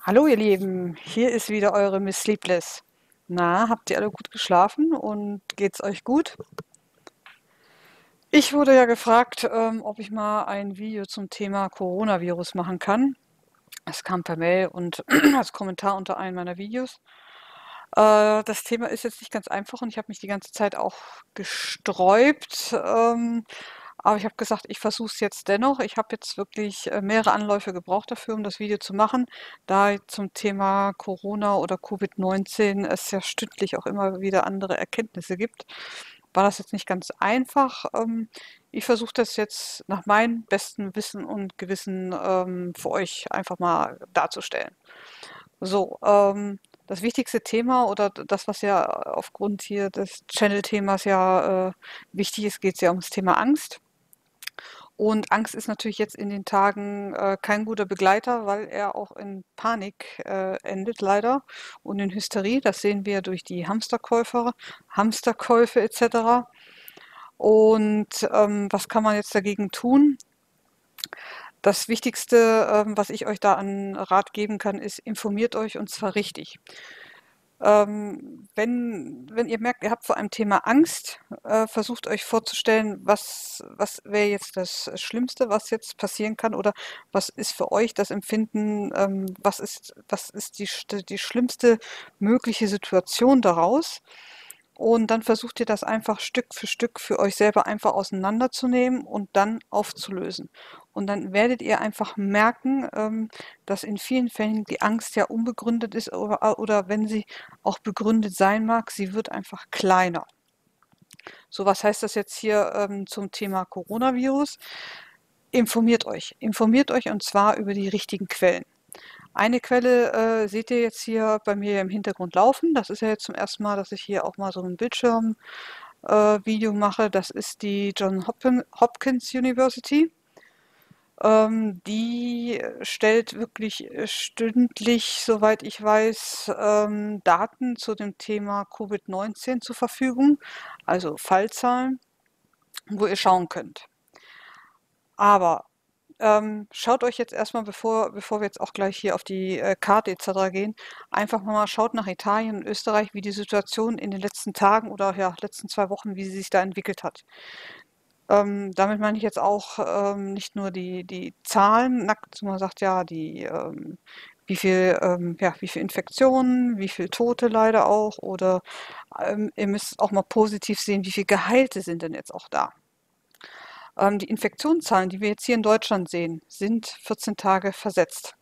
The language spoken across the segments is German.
Hallo ihr Lieben, hier ist wieder eure Miss Sleepless. Na, habt ihr alle gut geschlafen und geht's euch gut? Ich wurde ja gefragt, ob ich mal ein Video zum Thema Coronavirus machen kann. Es kam per Mail und als Kommentar unter einem meiner Videos. Das Thema ist jetzt nicht ganz einfach und ich habe mich die ganze Zeit auch gesträubt. Aber ich habe gesagt, ich versuche es jetzt dennoch. Ich habe jetzt wirklich mehrere Anläufe gebraucht dafür, um das Video zu machen, da zum Thema Corona oder Covid-19 es ja stündlich auch immer wieder andere Erkenntnisse gibt. War das jetzt nicht ganz einfach. Ich versuche das jetzt nach meinem besten Wissen und Gewissen für euch einfach mal darzustellen. So, das wichtigste Thema oder das, was ja aufgrund hier des Channel-Themas ja wichtig ist, geht es ja ums Thema Angst. Und Angst ist natürlich jetzt in den Tagen kein guter Begleiter, weil er auch in Panik endet leider und in Hysterie. Das sehen wir durch die Hamsterkäufe etc. Und was kann man jetzt dagegen tun? Das Wichtigste, was ich euch da an Rat geben kann, ist, informiert euch und zwar richtig. Wenn ihr merkt, ihr habt vor einem Thema Angst, versucht euch vorzustellen, was wäre jetzt das Schlimmste, was jetzt passieren kann oder was ist für euch das Empfinden, was ist die schlimmste mögliche Situation daraus? Und dann versucht ihr das einfach Stück für Stück für euch selber einfach auseinanderzunehmen und dann aufzulösen. Und dann werdet ihr einfach merken, dass in vielen Fällen die Angst ja unbegründet ist oder wenn sie auch begründet sein mag, sie wird einfach kleiner. So, was heißt das jetzt hier zum Thema Coronavirus? Informiert euch und zwar über die richtigen Quellen. Eine Quelle seht ihr jetzt hier bei mir im Hintergrund laufen. Das ist ja jetzt zum ersten Mal, dass ich hier auch mal so ein Bildschirmvideo mache. Das ist die Hopkins University. Die stellt wirklich stündlich, soweit ich weiß, Daten zu dem Thema Covid-19 zur Verfügung, also Fallzahlen, wo ihr schauen könnt. Aber schaut euch jetzt erstmal, bevor wir jetzt auch gleich hier auf die Karte etc. gehen, einfach mal schaut nach Italien und Österreich, wie die Situation in den letzten Tagen oder ja, letzten 2 Wochen, wie sie sich da entwickelt hat. Damit meine ich jetzt auch nicht nur die Zahlen nackt, man sagt ja, wie viel Infektionen, wie viel Tote leider auch, oder ihr müsst auch mal positiv sehen, wie viel Geheilte sind denn jetzt auch da. Die Infektionszahlen, die wir jetzt hier in Deutschland sehen, sind 14 Tage versetzt.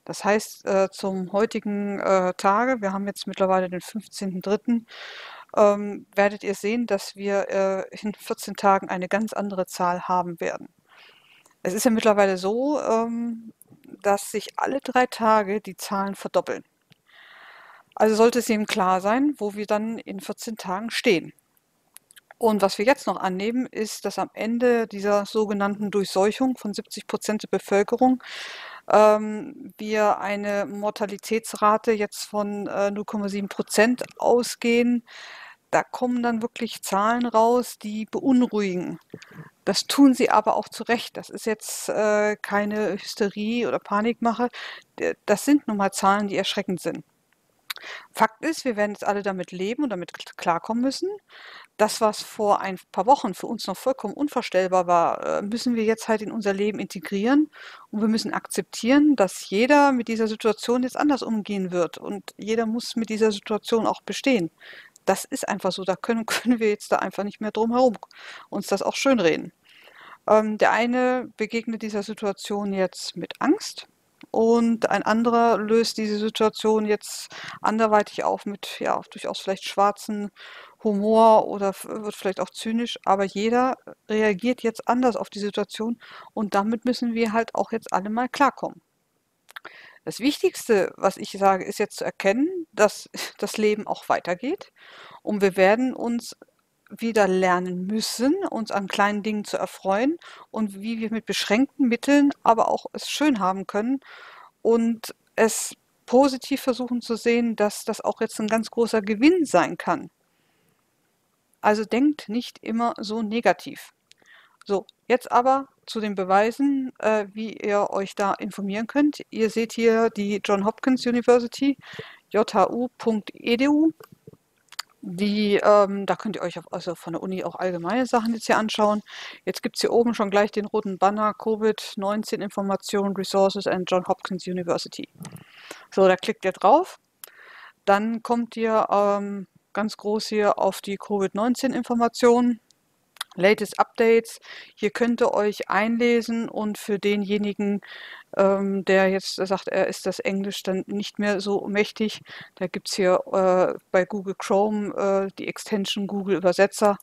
Das heißt, zum heutigen Tage, wir haben jetzt mittlerweile den 15.03., werdet ihr sehen, dass wir in 14 Tagen eine ganz andere Zahl haben werden. Es ist ja mittlerweile so, dass sich alle 3 Tage die Zahlen verdoppeln. Also sollte es jedem klar sein, wo wir dann in 14 Tagen stehen. Und was wir jetzt noch annehmen, ist, dass am Ende dieser sogenannten Durchseuchung von 70% der Bevölkerung wir eine Mortalitätsrate jetzt von 0,7% ausgehen. Da kommen dann wirklich Zahlen raus, die beunruhigen. Das tun sie aber auch zu Recht. Das ist jetzt keine Hysterie oder Panikmache. Das sind nun mal Zahlen, die erschreckend sind. Fakt ist, wir werden jetzt alle damit leben und damit klarkommen müssen. Das, was vor ein paar Wochen für uns noch vollkommen unvorstellbar war, müssen wir jetzt halt in unser Leben integrieren. Und wir müssen akzeptieren, dass jeder mit dieser Situation jetzt anders umgehen wird. Und jeder muss mit dieser Situation auch bestehen. Das ist einfach so. Da können wir jetzt da einfach nicht mehr drum herum uns das auch schönreden. Der eine begegnet dieser Situation jetzt mit Angst und ein anderer löst diese Situation jetzt anderweitig auf mit ja durchaus vielleicht schwarzen Humor oder wird vielleicht auch zynisch, aber jeder reagiert jetzt anders auf die Situation und damit müssen wir halt auch jetzt alle mal klarkommen. Das Wichtigste, was ich sage, ist jetzt zu erkennen, dass das Leben auch weitergeht und wir werden uns wieder lernen müssen, uns an kleinen Dingen zu erfreuen und wie wir mit beschränkten Mitteln aber auch es schön haben können und es positiv versuchen zu sehen, dass das auch jetzt ein ganz großer Gewinn sein kann. Also denkt nicht immer so negativ. So, Jetzt aber zu den Beweisen, wie ihr euch da informieren könnt. Ihr seht hier die Johns Hopkins University, jhu.edu. Da könnt ihr euch also von der Uni auch allgemeine Sachen jetzt hier anschauen. Jetzt gibt es hier oben schon gleich den roten Banner Covid-19 Information Resources and Johns Hopkins University. So, da klickt ihr drauf. Dann kommt ihr ganz groß hier auf die Covid-19-Informationen, Latest Updates. Hier könnt ihr euch einlesen und für denjenigen, der jetzt sagt, er ist das Englisch dann nicht mehr so mächtig, da gibt es hier bei Google Chrome die Extension Google Übersetzer.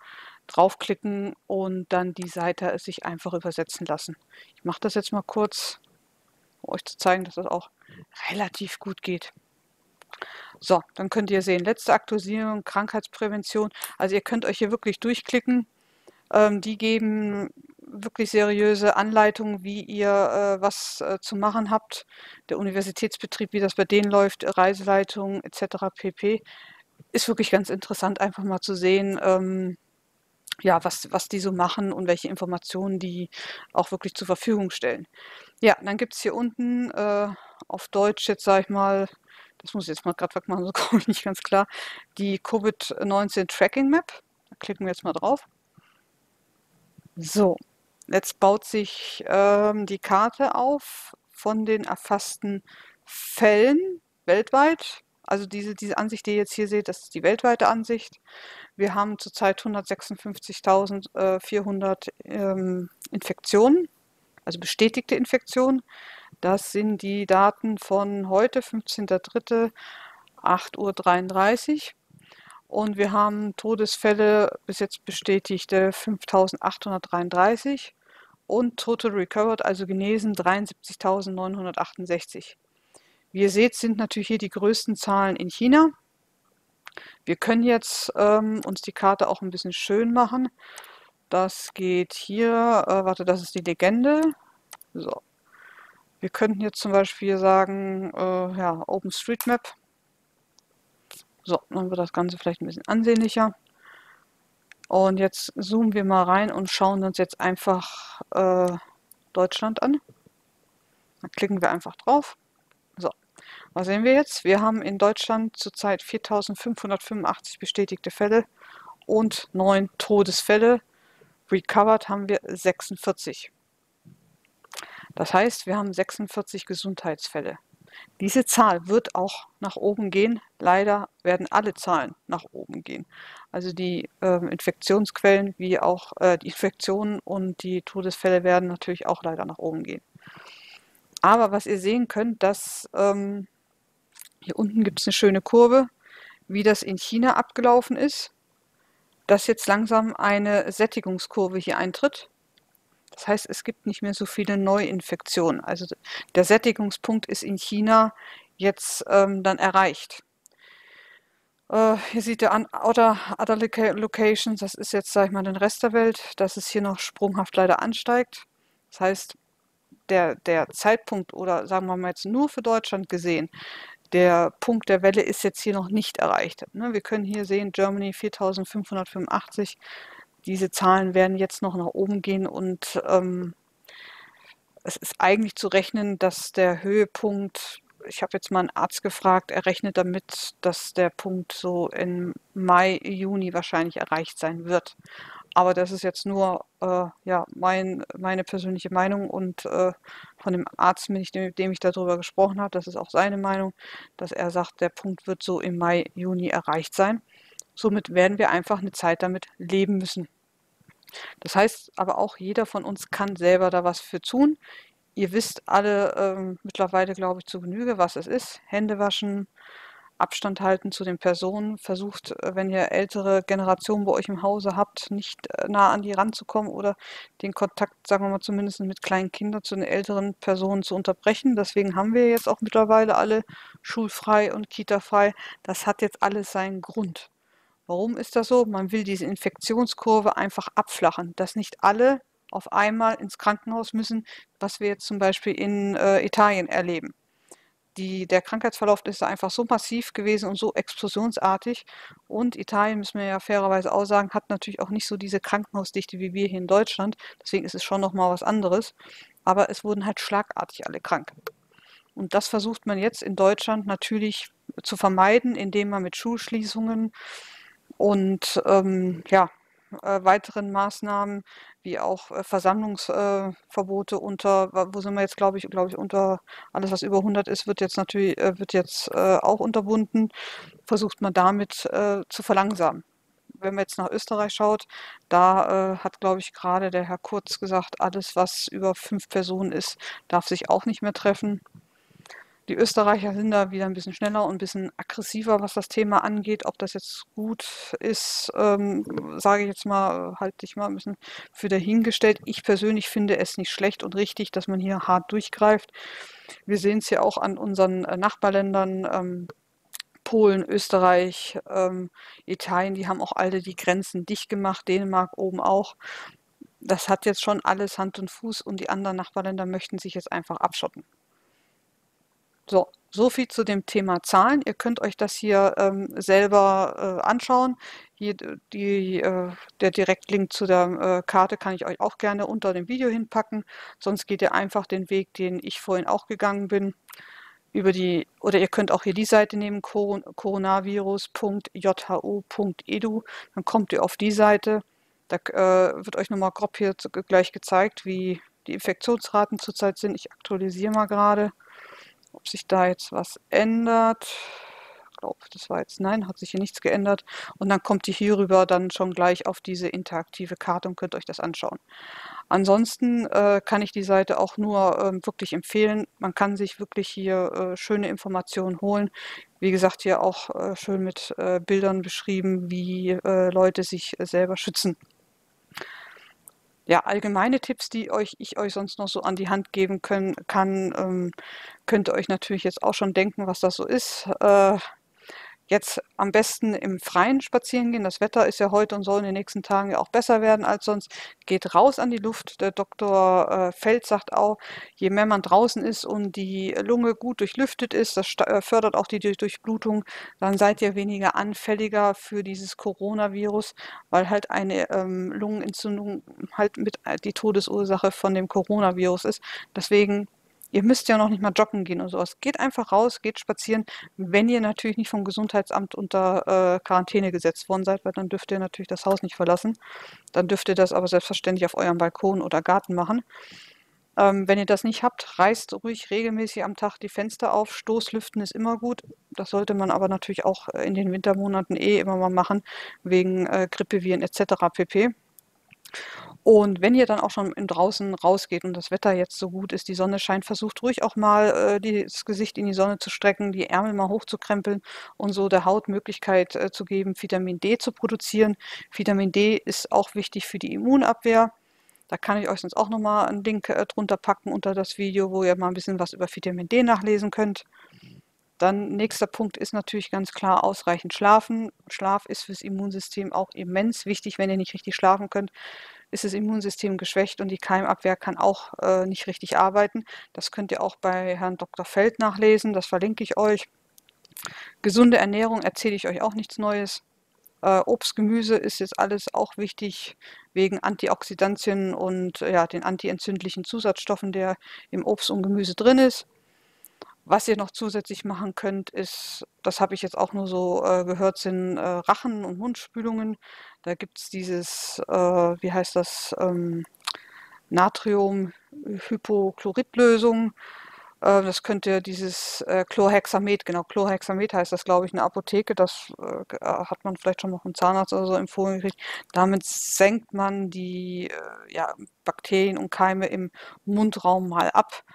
Draufklicken und dann die Seite sich einfach übersetzen lassen. Ich mache das jetzt mal kurz, um euch zu zeigen, dass das auch relativ gut geht. So, dann könnt ihr sehen, letzte Aktualisierung, Krankheitsprävention. Also ihr könnt euch hier wirklich durchklicken. Die geben wirklich seriöse Anleitungen, wie ihr was zu machen habt. Der Universitätsbetrieb, wie das bei denen läuft, Reiseleitung etc. pp. Ist wirklich ganz interessant, einfach mal zu sehen, ja, was die so machen und welche Informationen die auch wirklich zur Verfügung stellen. Ja, dann gibt es hier unten auf Deutsch jetzt, sage ich mal, das muss ich jetzt mal gerade wegmachen, so komme ich nicht ganz klar, die Covid-19 Tracking Map. Da klicken wir jetzt mal drauf. So, jetzt baut sich die Karte auf von den erfassten Fällen weltweit. Also diese Ansicht, die ihr jetzt hier seht, das ist die weltweite Ansicht. Wir haben zurzeit 156.400 Infektionen, also bestätigte Infektionen. Das sind die Daten von heute, 15.03., 8:33 Uhr. Und wir haben Todesfälle bis jetzt bestätigte 5.833 und Total Recovered, also genesen, 73.968. Wie ihr seht, sind natürlich hier die größten Zahlen in China. Wir können jetzt uns die Karte auch ein bisschen schön machen. Das geht hier, warte, das ist die Legende. So. Wir könnten jetzt zum Beispiel sagen, ja, OpenStreetMap. So, dann wird das Ganze vielleicht ein bisschen ansehnlicher. Und jetzt zoomen wir mal rein und schauen uns jetzt einfach Deutschland an. Dann klicken wir einfach drauf. So, was sehen wir jetzt? Wir haben in Deutschland zurzeit 4.585 bestätigte Fälle und 9 Todesfälle. Recovered haben wir 46. Das heißt, wir haben 46 Gesundheitsfälle. Diese Zahl wird auch nach oben gehen. Leider werden alle Zahlen nach oben gehen. Also die Infektionsquellen wie auch die Infektionen und die Todesfälle werden natürlich auch leider nach oben gehen. Aber was ihr sehen könnt, dass hier unten gibt es eine schöne Kurve, wie das in China abgelaufen ist, dass jetzt langsam eine Sättigungskurve hier eintritt. Das heißt, es gibt nicht mehr so viele Neuinfektionen. Also der Sättigungspunkt ist in China jetzt dann erreicht. Hier seht ihr an other Locations, das ist jetzt, sag ich mal, den Rest der Welt, dass es hier noch sprunghaft leider ansteigt. Das heißt, der Zeitpunkt oder sagen wir mal jetzt nur für Deutschland gesehen, der Punkt der Welle ist jetzt hier noch nicht erreicht. Ne? Wir können hier sehen, Germany 4.585. Diese Zahlen werden jetzt noch nach oben gehen und es ist eigentlich zu rechnen, dass der Höhepunkt, ich habe jetzt mal einen Arzt gefragt, er rechnet damit, dass der Punkt so im Mai, Juni wahrscheinlich erreicht sein wird. Aber das ist jetzt nur ja, meine persönliche Meinung und von dem Arzt, mit dem ich darüber gesprochen habe, das ist auch seine Meinung, dass er sagt, der Punkt wird so im Mai, Juni erreicht sein. Somit werden wir einfach eine Zeit damit leben müssen. Das heißt aber auch, jeder von uns kann selber da was für tun. Ihr wisst alle mittlerweile, glaube ich, zu Genüge, was es ist. Hände waschen, Abstand halten zu den Personen. Versucht, wenn ihr ältere Generationen bei euch im Hause habt, nicht nah an die ranzukommen oder den Kontakt, sagen wir mal, zumindest mit kleinen Kindern zu den älteren Personen zu unterbrechen. Deswegen haben wir jetzt auch mittlerweile alle schulfrei und kitafrei. Das hat jetzt alles seinen Grund. Warum ist das so? Man will diese Infektionskurve einfach abflachen, dass nicht alle auf einmal ins Krankenhaus müssen, was wir jetzt zum Beispiel in Italien erleben. Der Krankheitsverlauf ist da einfach so massiv gewesen und so explosionsartig. Und Italien, müssen wir ja fairerweise auch sagen, hat natürlich auch nicht so diese Krankenhausdichte wie wir hier in Deutschland. Deswegen ist es schon nochmal was anderes. Aber es wurden halt schlagartig alle krank. Und das versucht man jetzt in Deutschland natürlich zu vermeiden, indem man mit Schulschließungen und ja, weiteren Maßnahmen wie auch Versammlungsverbote unter, wo sind wir jetzt, glaube ich, unter alles, was über 100 ist, wird jetzt natürlich, wird jetzt auch unterbunden, versucht man damit zu verlangsamen. Wenn man jetzt nach Österreich schaut, da hat, glaube ich, gerade der Herr Kurz gesagt, alles, was über 5 Personen ist, darf sich auch nicht mehr treffen. Die Österreicher sind da wieder ein bisschen schneller und ein bisschen aggressiver, was das Thema angeht. Ob das jetzt gut ist, sage ich jetzt mal, halte ich mal ein bisschen für dahingestellt. Ich persönlich finde es nicht schlecht und richtig, dass man hier hart durchgreift. Wir sehen es ja auch an unseren Nachbarländern, Polen, Österreich, Italien, die haben auch alle die Grenzen dicht gemacht, Dänemark oben auch. Das hat jetzt schon alles Hand und Fuß und die anderen Nachbarländer möchten sich jetzt einfach abschotten. So, so viel zu dem Thema Zahlen. Ihr könnt euch das hier selber anschauen. Hier der Direktlink zu der Karte kann ich euch auch gerne unter dem Video hinpacken. Sonst geht ihr einfach den Weg, den ich vorhin auch gegangen bin. Oder ihr könnt auch hier die Seite nehmen, coronavirus.jhu.edu. Dann kommt ihr auf die Seite. Da wird euch nochmal grob hier gleich gezeigt, wie die Infektionsraten zurzeit sind. Ich aktualisiere mal gerade, ob sich da jetzt was ändert. Ich glaube, das war jetzt, nein, hat sich hier nichts geändert. Und dann kommt ihr hierüber dann schon gleich auf diese interaktive Karte und könnt euch das anschauen. Ansonsten kann ich die Seite auch nur wirklich empfehlen. Man kann sich wirklich hier schöne Informationen holen. Wie gesagt, hier auch schön mit Bildern beschrieben, wie Leute sich selber schützen. Ja, allgemeine Tipps, die ich euch sonst noch so an die Hand geben kann, könnt ihr euch natürlich jetzt auch schon denken, was das so ist. Jetzt am besten im Freien spazieren gehen. Das Wetter ist ja heute und soll in den nächsten Tagen ja auch besser werden als sonst. Geht raus an die Luft. Der Dr. Feld sagt auch, je mehr man draußen ist und die Lunge gut durchlüftet ist, das fördert auch die Durchblutung, dann seid ihr weniger anfälliger für dieses Coronavirus, weil halt eine Lungenentzündung halt mit die Todesursache von dem Coronavirus ist. Deswegen, ihr müsst ja noch nicht mal joggen gehen oder sowas. Geht einfach raus, geht spazieren, wenn ihr natürlich nicht vom Gesundheitsamt unter Quarantäne gesetzt worden seid, weil dann dürft ihr natürlich das Haus nicht verlassen. Dann dürft ihr das aber selbstverständlich auf eurem Balkon oder Garten machen. Wenn ihr das nicht habt, reißt ruhig regelmäßig am Tag die Fenster auf. Stoßlüften ist immer gut. Das sollte man aber natürlich auch in den Wintermonaten immer mal machen, wegen Grippeviren etc. pp. Und wenn ihr dann auch schon im Draußen rausgeht und das Wetter jetzt so gut ist, die Sonne scheint, versucht ruhig auch mal das Gesicht in die Sonne zu strecken, die Ärmel mal hochzukrempeln und so der Haut Möglichkeit zu geben, Vitamin D zu produzieren. Vitamin D ist auch wichtig für die Immunabwehr. Da kann ich euch sonst auch nochmal einen Link drunter packen unter das Video, wo ihr mal ein bisschen was über Vitamin D nachlesen könnt. Dann nächster Punkt ist natürlich ganz klar ausreichend schlafen. Schlaf ist fürs Immunsystem auch immens wichtig. Wenn ihr nicht richtig schlafen könnt, ist das Immunsystem geschwächt und die Keimabwehr kann auch nicht richtig arbeiten. Das könnt ihr auch bei Herrn Dr. Feld nachlesen. Das verlinke ich euch. Gesunde Ernährung erzähle ich euch auch nichts Neues. Obst, Gemüse ist jetzt alles auch wichtig wegen Antioxidantien und ja, den antientzündlichen Zusatzstoffen, der im Obst und Gemüse drin ist. Was ihr noch zusätzlich machen könnt, ist, das habe ich jetzt auch nur so gehört, sind Rachen- und Mundspülungen. Da gibt es dieses, wie heißt das, Natriumhypochloridlösung. Das könnte dieses Chlorhexamet, genau, Chlorhexamet heißt das, glaube ich, in der Apotheke. Das hat man vielleicht schon mal vom Zahnarzt oder so empfohlen gekriegt. Damit senkt man die ja, Bakterien und Keime im Mundraum mal ab.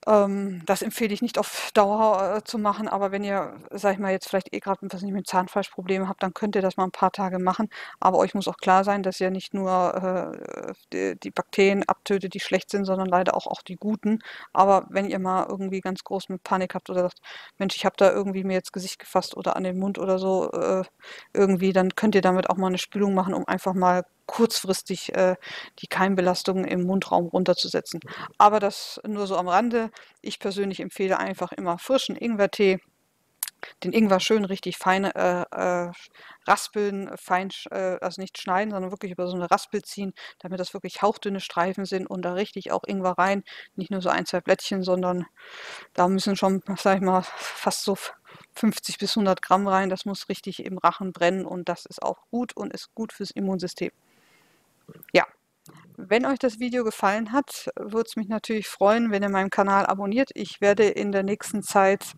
Das empfehle ich nicht auf Dauer zu machen, aber wenn ihr, sag ich mal, jetzt vielleicht gerade was nicht mit Zahnfleischproblemen habt, dann könnt ihr das mal ein paar Tage machen. Aber euch muss auch klar sein, dass ihr nicht nur die Bakterien abtötet, die schlecht sind, sondern leider auch die guten. Aber wenn ihr mal irgendwie ganz groß mit Panik habt oder sagt, Mensch, ich habe da irgendwie mir jetzt Gesicht gefasst oder an den Mund oder so irgendwie, dann könnt ihr damit auch mal eine Spülung machen, um einfach mal kurzfristig die Keimbelastungen im Mundraum runterzusetzen. Aber das nur so am Rande. Ich persönlich empfehle einfach immer frischen Ingwertee, den Ingwer schön richtig fein raspeln, also nicht schneiden, sondern wirklich über so eine Raspel ziehen, damit das wirklich hauchdünne Streifen sind und da richtig auch Ingwer rein. Nicht nur so ein, zwei Blättchen, sondern da müssen schon, sag ich mal, fast so 50 bis 100 Gramm rein. Das muss richtig im Rachen brennen und das ist auch gut und ist gut fürs Immunsystem. Ja, wenn euch das Video gefallen hat, würde es mich natürlich freuen, wenn ihr meinen Kanal abonniert. Ich werde in der nächsten Zeit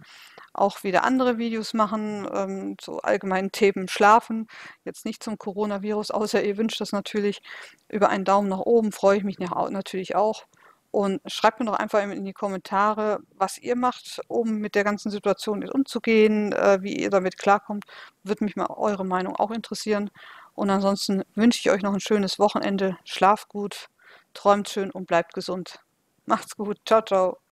auch wieder andere Videos machen, zu allgemeinen Themen Schlafen. Jetzt nicht zum Coronavirus, außer ihr wünscht das natürlich. Über einen Daumen nach oben freue ich mich natürlich auch. Und schreibt mir doch einfach in die Kommentare, was ihr macht, um mit der ganzen Situation jetzt umzugehen, wie ihr damit klarkommt. Würde mich mal eure Meinung auch interessieren. Und ansonsten wünsche ich euch noch ein schönes Wochenende. Schlaft gut, träumt schön und bleibt gesund. Macht's gut. Ciao, ciao.